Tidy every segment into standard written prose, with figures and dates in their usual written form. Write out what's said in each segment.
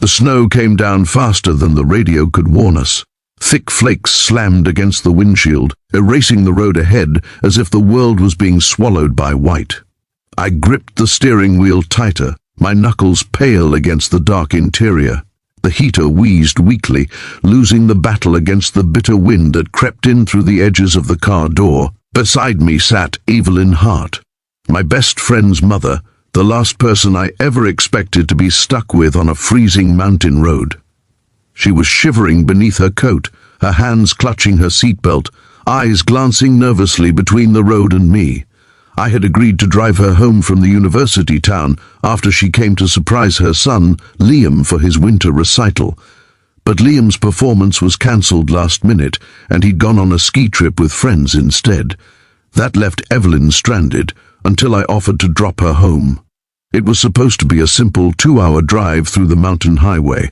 The snow came down faster than the radio could warn us. Thick flakes slammed against the windshield, erasing the road ahead as if the world was being swallowed by white. I gripped the steering wheel tighter, my knuckles pale against the dark interior. The heater wheezed weakly, losing the battle against the bitter wind that crept in through the edges of the car door. Beside me sat Evelyn Hart, my best friend's mother, the last person I ever expected to be stuck with on a freezing mountain road. She was shivering beneath her coat, her hands clutching her seatbelt, eyes glancing nervously between the road and me. I had agreed to drive her home from the university town after she came to surprise her son, Liam, for his winter recital. But Liam's performance was cancelled last minute, and he'd gone on a ski trip with friends instead. That left Evelyn stranded until I offered to drop her home. It was supposed to be a simple 2-hour drive through the mountain highway.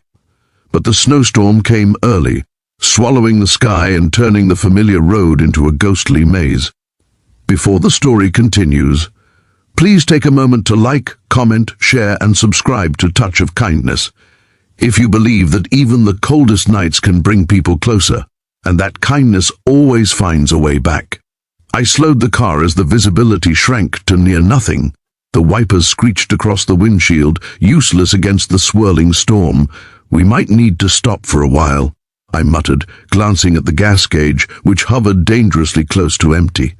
But the snowstorm came early, swallowing the sky and turning the familiar road into a ghostly maze. Before the story continues, please take a moment to like, comment, share, and subscribe to Touch of Kindness. If you believe that even the coldest nights can bring people closer, and that kindness always finds a way back. I slowed the car as the visibility shrank to near nothing. The wipers screeched across the windshield, useless against the swirling storm. We might need to stop for a while, I muttered, glancing at the gas gauge, which hovered dangerously close to empty.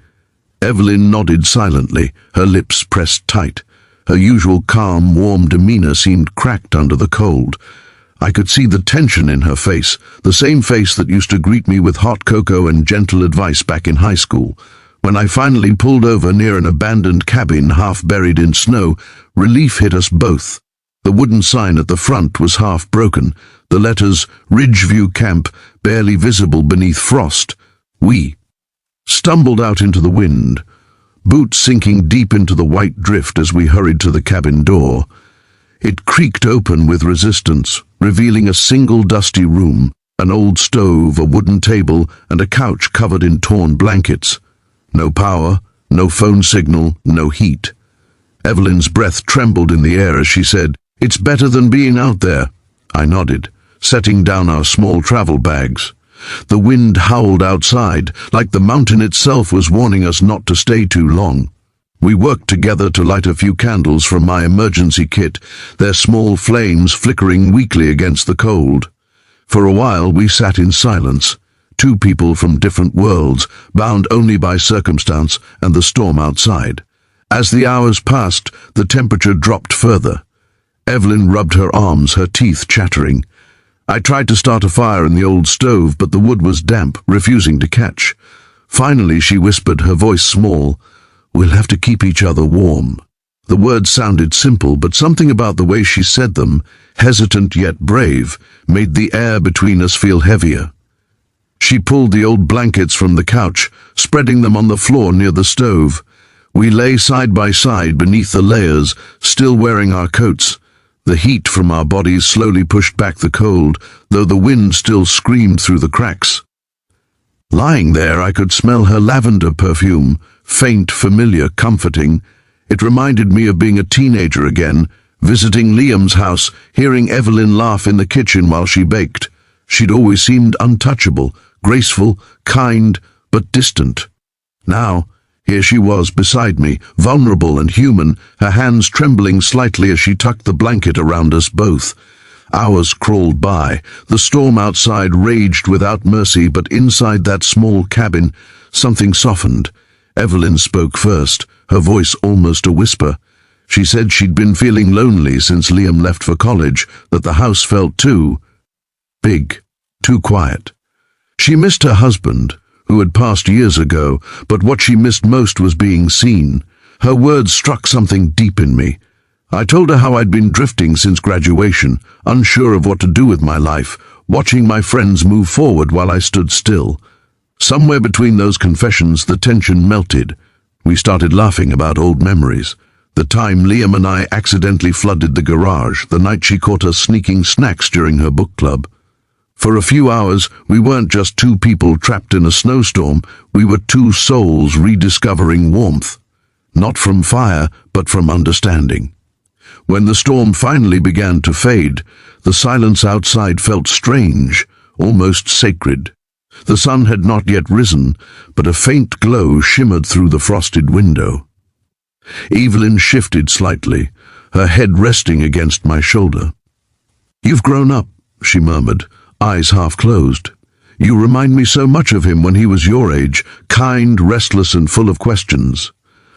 Evelyn nodded silently, her lips pressed tight. Her usual calm, warm demeanor seemed cracked under the cold. I could see the tension in her face, the same face that used to greet me with hot cocoa and gentle advice back in high school. When I finally pulled over near an abandoned cabin half buried in snow, relief hit us both. The wooden sign at the front was half broken, the letters Ridgeview Camp barely visible beneath frost. We stumbled out into the wind, boots sinking deep into the white drift as we hurried to the cabin door. It creaked open with resistance, revealing a single dusty room, an old stove, a wooden table, and a couch covered in torn blankets. No power, no phone signal, no heat. Evelyn's breath trembled in the air as she said, "It's better than being out there." I nodded, setting down our small travel bags. The wind howled outside, like the mountain itself was warning us not to stay too long. We worked together to light a few candles from my emergency kit, their small flames flickering weakly against the cold. For a while we sat in silence, two people from different worlds, bound only by circumstance and the storm outside. As the hours passed, the temperature dropped further. Evelyn rubbed her arms, her teeth chattering. I tried to start a fire in the old stove, but the wood was damp, refusing to catch. Finally, she whispered, her voice small, "We'll have to keep each other warm." The words sounded simple, but something about the way she said them, hesitant yet brave, made the air between us feel heavier. She pulled the old blankets from the couch, spreading them on the floor near the stove. We lay side by side beneath the layers, still wearing our coats. The heat from our bodies slowly pushed back the cold, though the wind still screamed through the cracks. Lying there, I could smell her lavender perfume, faint, familiar, comforting. It reminded me of being a teenager again, visiting Liam's house, hearing Evelyn laugh in the kitchen while she baked. She'd always seemed untouchable, graceful, kind, but distant. Now, here she was beside me, vulnerable and human, her hands trembling slightly as she tucked the blanket around us both. Hours crawled by. The storm outside raged without mercy, but inside that small cabin, something softened. Evelyn spoke first, her voice almost a whisper. She said she'd been feeling lonely since Liam left for college, that the house felt too big, too quiet. She missed her husband, who had passed years ago, but what she missed most was being seen. Her words struck something deep in me. I told her how I'd been drifting since graduation, unsure of what to do with my life, watching my friends move forward while I stood still. Somewhere between those confessions, the tension melted. We started laughing about old memories. The time Liam and I accidentally flooded the garage, the night she caught us sneaking snacks during her book club. For a few hours, we weren't just two people trapped in a snowstorm, we were two souls rediscovering warmth. Not from fire, but from understanding. When the storm finally began to fade, The silence outside felt strange, almost sacred. The sun had not yet risen, but a faint glow shimmered through the frosted window. Evelyn shifted slightly, her head resting against my shoulder. "You've grown up," she murmured, eyes half closed. "You remind me so much of him when he was your age, kind, restless, and full of questions."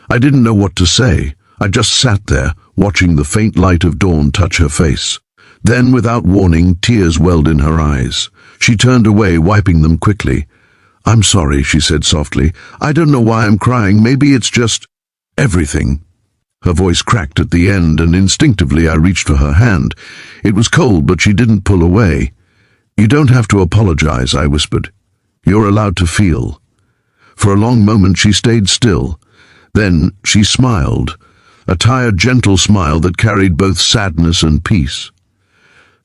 I didn't know what to say. I just sat there, watching the faint light of dawn touch her face. Then, without warning, tears welled in her eyes. She turned away, wiping them quickly. "I'm sorry," she said softly. "I don't know why I'm crying. Maybe it's just everything." Her voice cracked at the end, and instinctively I reached for her hand. It was cold, but she didn't pull away. "You don't have to apologize," I whispered. "You're allowed to feel." For a long moment she stayed still. Then she smiled, a tired, gentle smile that carried both sadness and peace.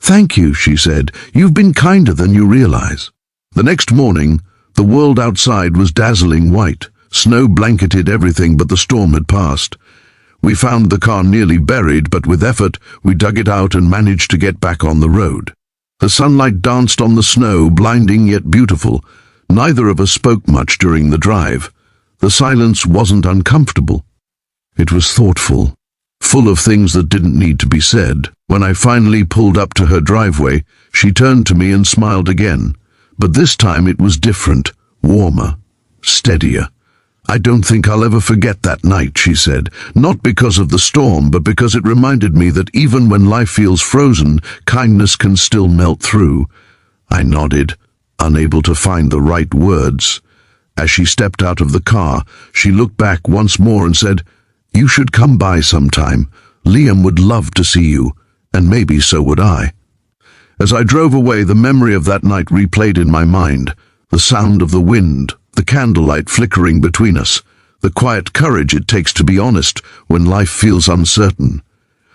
"Thank you," she said. "You've been kinder than you realize." The next morning, the world outside was dazzling white. Snow blanketed everything, but the storm had passed. We found the car nearly buried, but with effort we dug it out and managed to get back on the road. The sunlight danced on the snow, blinding yet beautiful. Neither of us spoke much during the drive. The silence wasn't uncomfortable. It was thoughtful, full of things that didn't need to be said. When I finally pulled up to her driveway, she turned to me and smiled again. But this time it was different, warmer, steadier. "I don't think I'll ever forget that night," she said, not because of the storm, but because it reminded me that even when life feels frozen, kindness can still melt through. I nodded, unable to find the right words. As she stepped out of the car, she looked back once more and said, "You should come by sometime. Liam would love to see you, and maybe so would I." As I drove away, the memory of that night replayed in my mind. The sound of the wind, the candlelight flickering between us, the quiet courage it takes to be honest when life feels uncertain.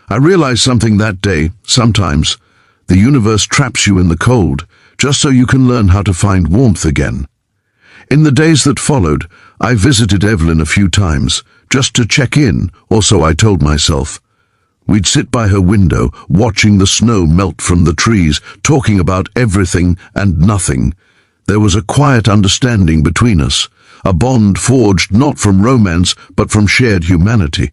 I realized something that day. Sometimes the universe traps you in the cold, just so you can learn how to find warmth again. In the days that followed, I visited Evelyn a few times, just to check in, or so I told myself. We'd sit by her window, watching the snow melt from the trees, talking about everything and nothing. There was a quiet understanding between us, a bond forged not from romance, but from shared humanity.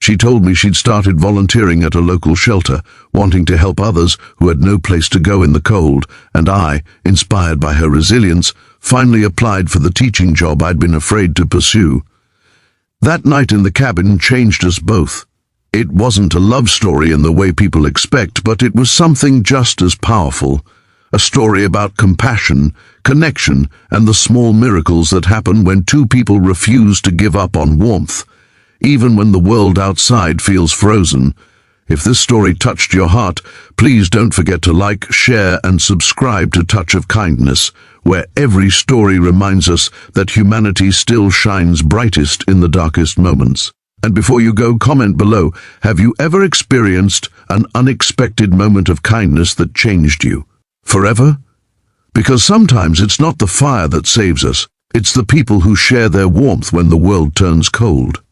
She told me she'd started volunteering at a local shelter, wanting to help others who had no place to go in the cold, and I, inspired by her resilience, finally applied for the teaching job I'd been afraid to pursue. That night in the cabin changed us both. It wasn't a love story in the way people expect, but it was something just as powerful. A story about compassion, connection, and the small miracles that happen when two people refuse to give up on warmth, even when the world outside feels frozen. If this story touched your heart, please don't forget to like, share, and subscribe to Touch of Kindness, where every story reminds us that humanity still shines brightest in the darkest moments. And before you go, comment below, have you ever experienced an unexpected moment of kindness that changed you forever? Because sometimes it's not the fire that saves us, it's the people who share their warmth when the world turns cold.